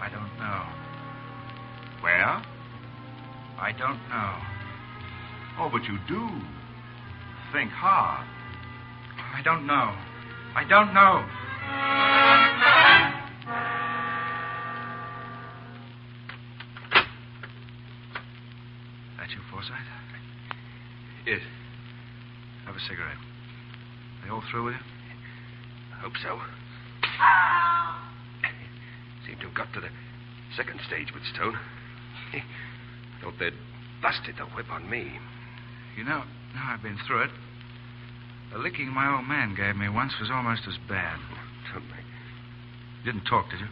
I don't know. Where? I don't know. Oh, but you do. Think hard. I don't know. I don't know. That you, Forsyth? Yes. Have a cigarette. They all through with you? I hope so. Seem to have got to the second stage with Stone. Thought they'd busted the whip on me. You know, now I've been through it, the licking my old man gave me once was almost as bad. Don't make. You didn't talk, did you?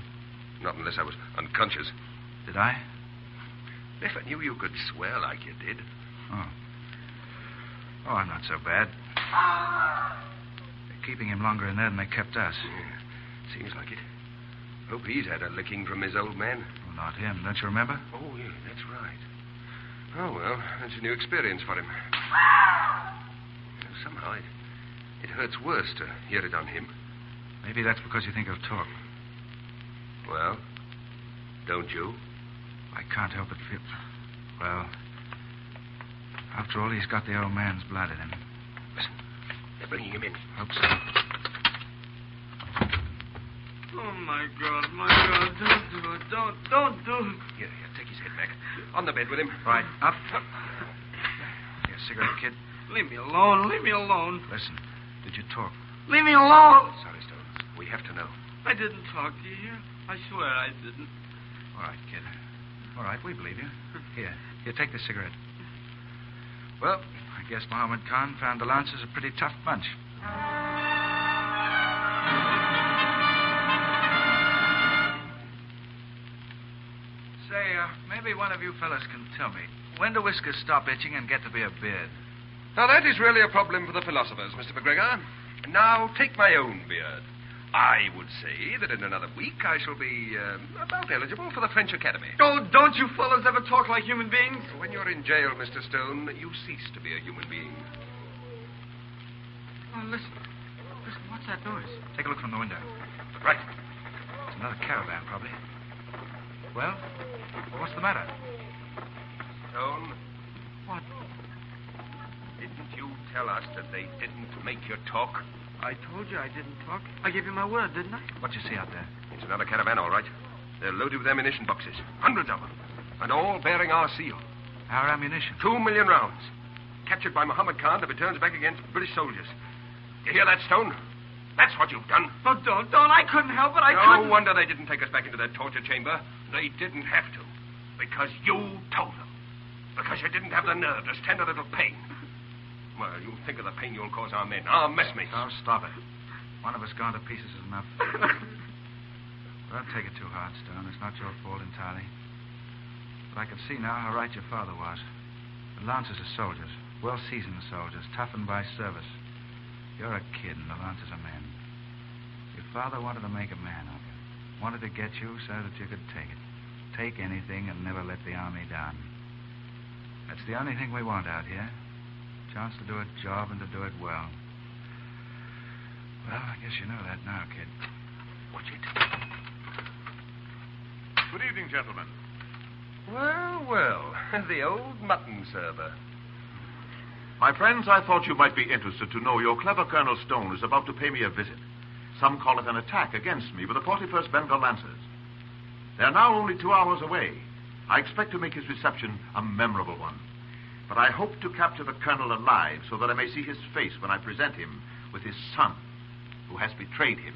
Not unless I was unconscious. Did I? If I knew you could swear like you did. Oh. Oh, I'm not so bad. They're keeping him longer in there than they kept us. Yeah, seems like it. Hope he's had a licking from his old man. Well, not him. Don't you remember? Oh, yeah, that's right. Oh, well, that's a new experience for him. Somehow it hurts worse to hear it on him. Maybe that's because you think he'll talk. Well, don't you? I can't help but feel... Well, after all, he's got the old man's blood in him. Listen, they're bringing him in. Hope so. Oh, my God, don't do it. Don't do it. Here, take his head back. On the bed with him. Right, up. Here, cigarette, kid. Leave me alone. Leave me alone. Listen, did you talk? Leave me alone. Sorry, Stone. We have to know. I didn't talk to you. I swear I didn't. All right, kid. All right, we believe you. Here, take the cigarette. Well, I guess Mohammed Khan found the Lancers a pretty tough bunch. Say, maybe one of you fellas can tell me, when do whiskers stop itching and get to be a beard? Now, that is really a problem for the philosophers, Mr. McGregor. Now, take my own beard. I would say that in another week I shall be about eligible for the French Academy. Oh, don't you fellas ever talk like human beings? When you're in jail, Mr. Stone, you cease to be a human being. Oh, listen. Listen, what's that noise? Take a look from the window. Right. It's another caravan, probably. Well, what's the matter? Stone? What? Didn't you tell us that they didn't make you talk? I told you I didn't talk. I gave you my word, didn't I? What you see out there? It's another caravan, all right. They're loaded with ammunition boxes. Hundreds of them. And all bearing our seal. Our ammunition? 2 million rounds. Captured by Muhammad Khan to be turned back against British soldiers. You hear that, Stone? That's what you've done. Oh, don't. I couldn't help it. No wonder they didn't take us back into that torture chamber. They didn't have to. Because you told them. Because you didn't have the nerve to stand a little pain. Well, you think of the pain you'll cause our men, our messmates. Oh, stop it. One of us gone to pieces is enough. Don't take it too hard, Stone. It's not your fault entirely. But I can see now how right your father was. The Lancers are soldiers, well-seasoned soldiers, toughened by service. You're a kid, and the Lancers are men. Your father wanted to make a man of you. Wanted to get you so that you could take it. Take anything and never let the army down. That's the only thing we want out here. Chance to do a job and to do it well. Well, I guess you know that now, kid. Watch it. Good evening, gentlemen. Well, the old mutton server. My friends, I thought you might be interested to know your clever Colonel Stone is about to pay me a visit. Some call it an attack against me with the 41st Bengal Lancers. They're now only 2 hours away. I expect to make his reception a memorable one. But I hope to capture the colonel alive so that I may see his face when I present him with his son, who has betrayed him.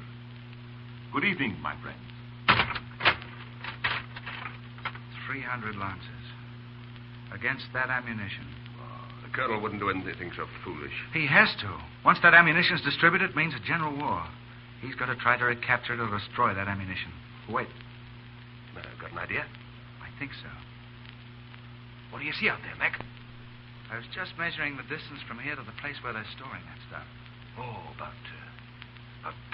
Good evening, my friends. 300 Lancers. Against that ammunition. The colonel wouldn't do anything so foolish. He has to. Once that ammunition's distributed, it means a general war. He's got to try to recapture it or destroy that ammunition. Wait. Got an idea? I think so. What do you see out there, Mac? I was just measuring the distance from here to the place where they're storing that stuff. Oh, about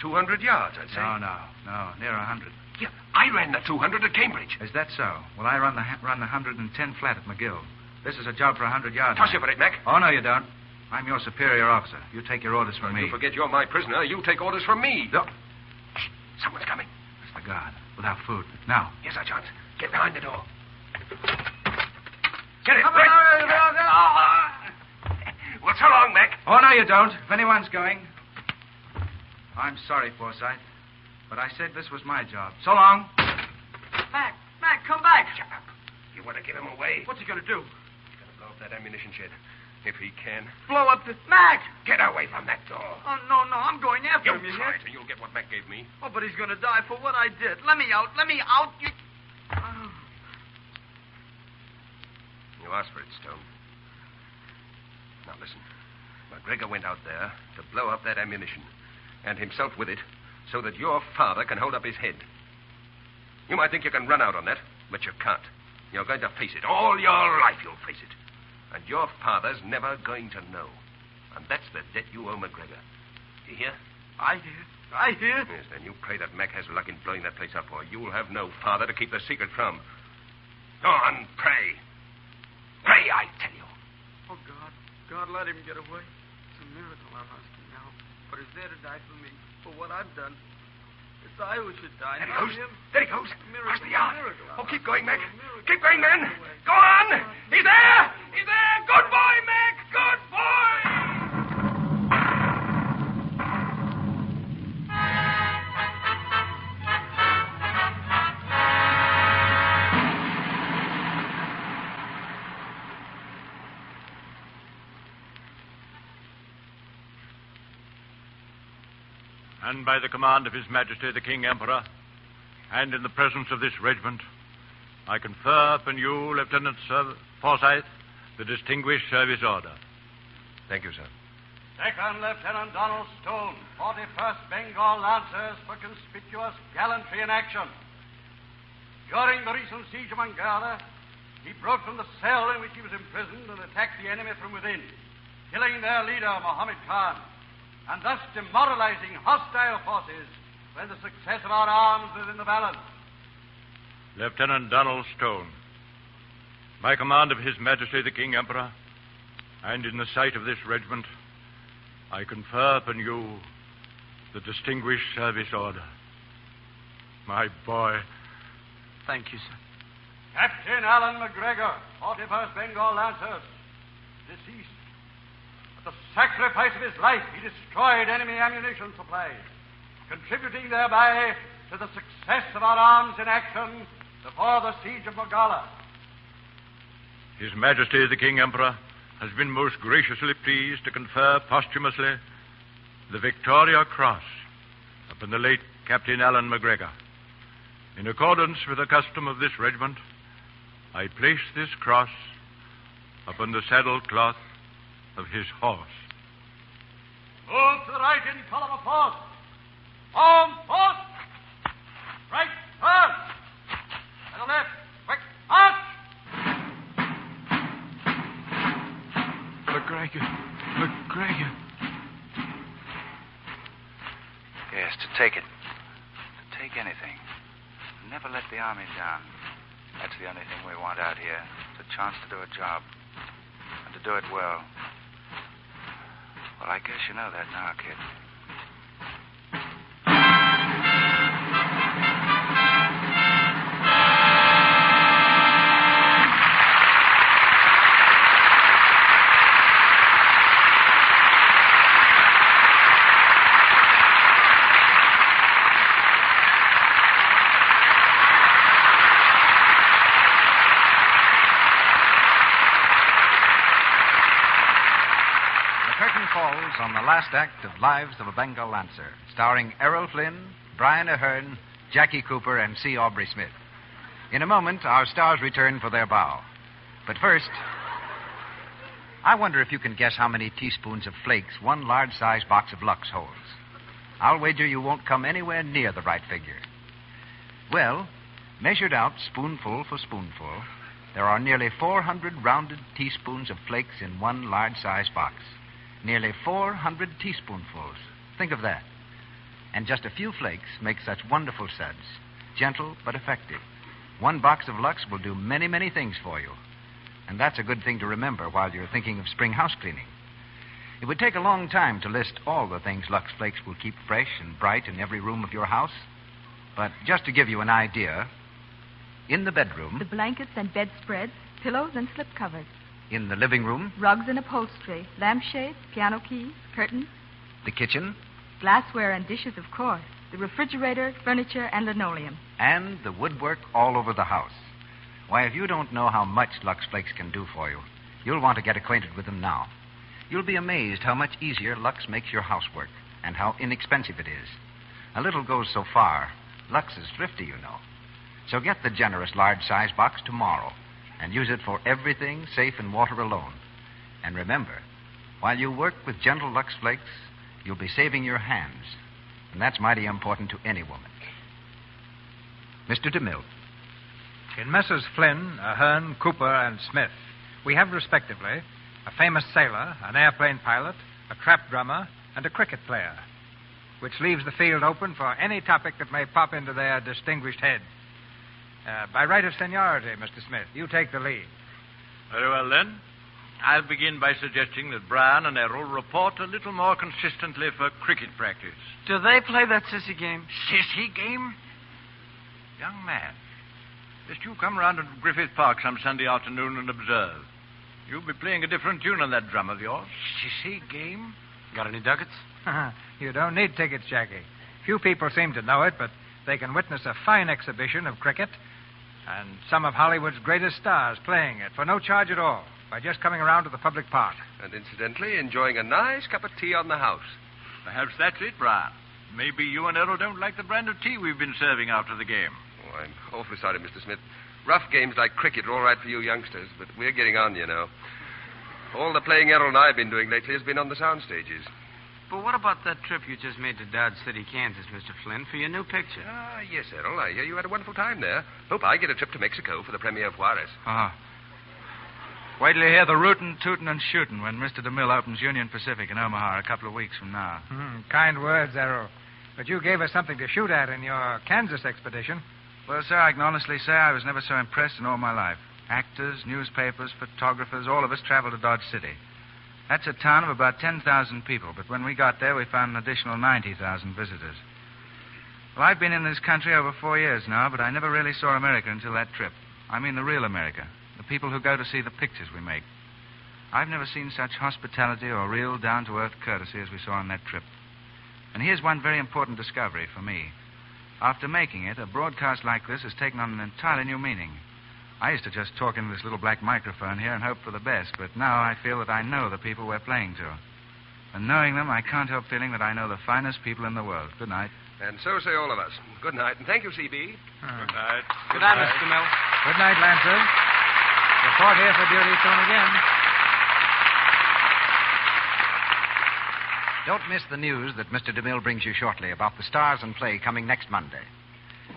200 yards, I'd say. No. Near 100. Yeah, I ran the 200 at Cambridge. Is that so? Well, I run the 110 flat at McGill. This is a job for 100 yards. Toss you for it, Mac. Oh, no, you don't. I'm your superior officer. You take your orders from me. You forget you're my prisoner. You take orders from me. No. Shh, someone's coming. It's the guard. Without food. Now. Here's our chance. Get behind the door. Get it. Well, so long, Mac. Oh, no, you don't. If anyone's going. I'm sorry, Forsyth. But I said this was my job. So long. Mac, come back. Shut up. You want to give him away? What's he going to do? He's going to blow up that ammunition shed. If he can. Blow up the... Mac! Get away from that door. Oh, no, I'm going after him, You try it, and you'll get what Mac gave me. Oh, but he's going to die for what I did. Let me out. You... Oh. You asked for it, Stone. Now, listen. McGregor went out there to blow up that ammunition, and himself with it, so that your father can hold up his head. You might think you can run out on that, but you can't. You're going to face it. All your life you'll face it. And your father's never going to know. And that's the debt you owe McGregor. You hear? I hear. Yes, then you pray that Mac has luck in blowing that place up, or you'll have no father to keep the secret from. Go on, pray. Pray, I tell you. Oh, God, let him get away. It's a miracle I'm asking now. But he's there to die for me, for what I've done. It's I who should die, There he not goes. him. There he goes. Miracle, Across the yard. miracle. Oh, keep going, Mac. Keep going, men. Go on. He's there. He's there. Good boy, Mac. Good boy. And by the command of His Majesty the King Emperor, and in the presence of this regiment, I confer upon you, Lieutenant Forsyth, the Distinguished Service Order. Thank you, sir. Second Lieutenant Donald Stone, 41st Bengal Lancers, for conspicuous gallantry in action. During the recent siege of Mangala, he broke from the cell in which he was imprisoned and attacked the enemy from within, killing their leader, Muhammad Khan, and thus demoralizing hostile forces when the success of our arms is in the balance. Lieutenant Donald Stone, by command of His Majesty the King Emperor, and in the sight of this regiment, I confer upon you the Distinguished Service Order. My boy. Thank you, sir. Captain Alan McGregor, 41st Bengal Lancers, deceased. At the sacrifice of his life, he destroyed enemy ammunition supplies, contributing thereby to the success of our arms in action before the siege of Magala. His Majesty the King Emperor has been most graciously pleased to confer posthumously the Victoria Cross upon the late Captain Alan McGregor. In accordance with the custom of this regiment, I place this cross upon the saddle cloth of his horse. Move to the right in column of force. Form force. Right turn. To the left. Quick march. McGregor. Yes, to take it. To take anything. Never let the army down. That's the only thing we want out here. It's a chance to do a job. And to do it well. Well, I guess you know that now, kid. On the last act of Lives of a Bengal Lancer, starring Errol Flynn, Brian Ahern, Jackie Cooper, and C. Aubrey Smith. In a moment, our stars return for their bow. But first, I wonder if you can guess how many teaspoons of flakes one large-sized box of Lux holds. I'll wager you won't come anywhere near the right figure. Well, measured out spoonful for spoonful, there are nearly 400 rounded teaspoons of flakes in one large-sized box. Nearly 400 teaspoonfuls. Think of that. And just a few flakes make such wonderful suds. Gentle but effective. One box of Lux will do many, many things for you. And that's a good thing to remember while you're thinking of spring house cleaning. It would take a long time to list all the things Lux Flakes will keep fresh and bright in every room of your house. But just to give you an idea, in the bedroom... The blankets and bedspreads, pillows and slip covers. In the living room... Rugs and upholstery, lampshades, piano keys, curtains. The kitchen... Glassware and dishes, of course. The refrigerator, furniture, and linoleum. And the woodwork all over the house. Why, if you don't know how much Lux Flakes can do for you, you'll want to get acquainted with them now. You'll be amazed how much easier Lux makes your housework and how inexpensive it is. A little goes so far. Lux is thrifty, you know. So get the generous large-size box tomorrow and use it for everything safe in water alone. And remember, while you work with gentle Lux Flakes, you'll be saving your hands. And that's mighty important to any woman. Mr. DeMille. In Messrs. Flynn, Ahern, Cooper, and Smith, we have respectively a famous sailor, an airplane pilot, a trap drummer, and a cricket player, which leaves the field open for any topic that may pop into their distinguished heads. By right of seniority, Mr. Smith, you take the lead. Very well, then. I'll begin by suggesting that Brian and Errol report a little more consistently for cricket practice. Do they play that sissy game? Sissy game? Young man, just you come round to Griffith Park some Sunday afternoon and observe. You'll be playing a different tune on that drum of yours. Sissy game? Got any ducats? You don't need tickets, Jackie. Few people seem to know it, but they can witness a fine exhibition of cricket and some of Hollywood's greatest stars playing it for no charge at all by just coming around to the public park. And incidentally, enjoying a nice cup of tea on the house. Perhaps that's it, Brian. Maybe you and Errol don't like the brand of tea we've been serving after the game. Oh, I'm awfully sorry, Mr. Smith. Rough games like cricket are all right for you youngsters, but we're getting on, you know. All the playing Errol and I have been doing lately has been on the sound stages. But what about that trip you just made to Dodge City, Kansas, Mr. Flynn, for your new picture? Ah, yes, Errol. I hear you had a wonderful time there. Hope I get a trip to Mexico for the premiere of Juarez. Wait till you hear the rootin', tootin', and shootin' when Mr. DeMille opens Union Pacific in Omaha a couple of weeks from now. Kind words, Errol. But you gave us something to shoot at in your Kansas expedition. Well, sir, I can honestly say I was never so impressed in all my life. Actors, newspapers, photographers, all of us traveled to Dodge City. That's a town of about 10,000 people, but when we got there, we found an additional 90,000 visitors. Well, I've been in this country over 4 years now, but I never really saw America until that trip. I mean the real America, the people who go to see the pictures we make. I've never seen such hospitality or real down-to-earth courtesy as we saw on that trip. And here's one very important discovery for me. After making it, a broadcast like this has taken on an entirely new meaning. I used to just talk into this little black microphone here and hope for the best, but now I feel that I know the people we're playing to. And knowing them, I can't help feeling that I know the finest people in the world. Good night. And so say all of us. Good night, and thank you, C.B. Good night. Good night, Mr. DeMille. Good night, Lancer. Report here for duty soon again. Don't miss the news that Mr. DeMille brings you shortly about the stars and play coming next Monday.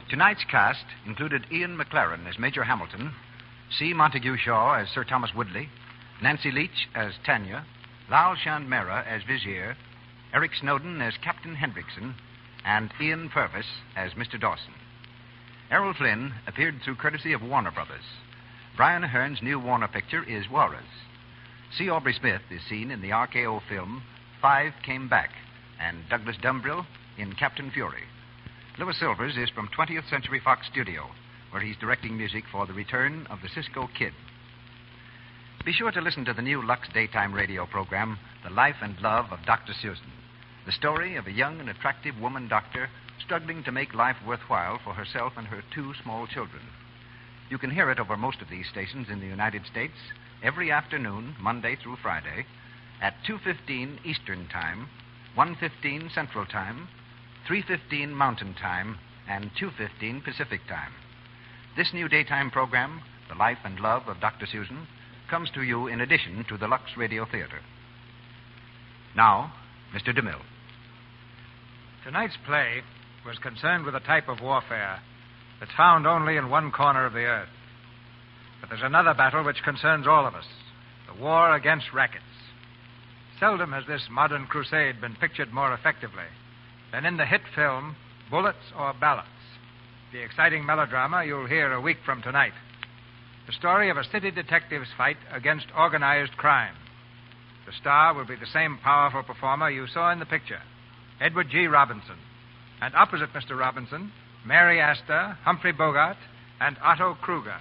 Tonight's cast included Ian McLaren as Major Hamilton, C. Montague Shaw as Sir Thomas Woodley, Nancy Leach as Tanya, Lal Chandmera as Vizier, Eric Snowden as Captain Hendrickson, and Ian Purvis as Mr. Dawson. Errol Flynn appeared through courtesy of Warner Brothers. Brian Ahern's new Warner picture is Juarez. C. Aubrey Smith is seen in the RKO film Five Came Back, and Douglas Dumbrill in Captain Fury. Louis Silvers is from 20th Century Fox Studio, where he's directing music for the return of the Cisco Kid. Be sure to listen to the new Lux daytime radio program, The Life and Love of Dr. Susan, the story of a young and attractive woman doctor struggling to make life worthwhile for herself and her 2 small children. You can hear it over most of these stations in the United States every afternoon, Monday through Friday, at 2:15 Eastern Time, 1:15 Central Time, 3:15 Mountain Time, and 2:15 Pacific Time. This new daytime program, The Life and Love of Dr. Susan, comes to you in addition to the Lux Radio Theater. Now, Mr. DeMille. Tonight's play was concerned with a type of warfare that's found only in one corner of the earth. But there's another battle which concerns all of us, the war against rackets. Seldom has this modern crusade been pictured more effectively than in the hit film Bullets or Ballots, the exciting melodrama you'll hear a week from tonight. The story of a city detective's fight against organized crime. The star will be the same powerful performer you saw in the picture, Edward G. Robinson. And opposite Mr. Robinson, Mary Astor, Humphrey Bogart, and Otto Kruger.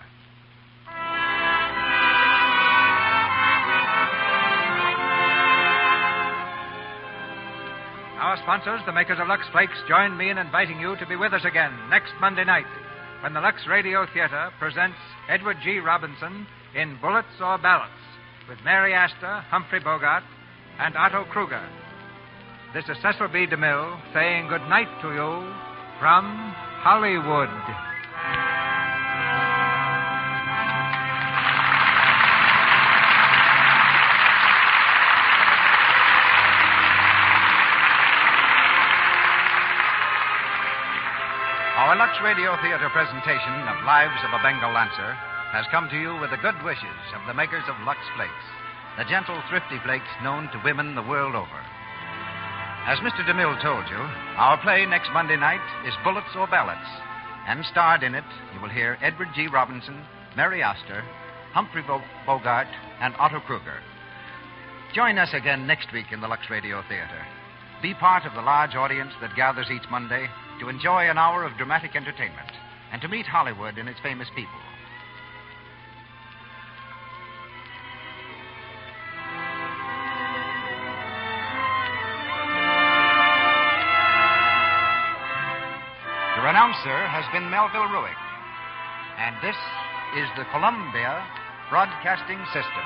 Our sponsors, the makers of Lux Flakes, join me in inviting you to be with us again next Monday night when the Lux Radio Theater presents Edward G. Robinson in Bullets or Ballots with Mary Astor, Humphrey Bogart, and Otto Kruger. This is Cecil B. DeMille saying good night to you from Hollywood. Our Lux Radio Theater presentation of Lives of a Bengal Lancer has come to you with the good wishes of the makers of Lux Flakes, the gentle, thrifty flakes known to women the world over. As Mr. DeMille told you, our play next Monday night is Bullets or Ballots, and starred in it you will hear Edward G. Robinson, Mary Astor, Humphrey Bogart, and Otto Kruger. Join us again next week in the Lux Radio Theater. Be part of the large audience that gathers each Monday to enjoy an hour of dramatic entertainment and to meet Hollywood and its famous people. Your announcer has been Melville Ruick, and this is the Columbia Broadcasting System.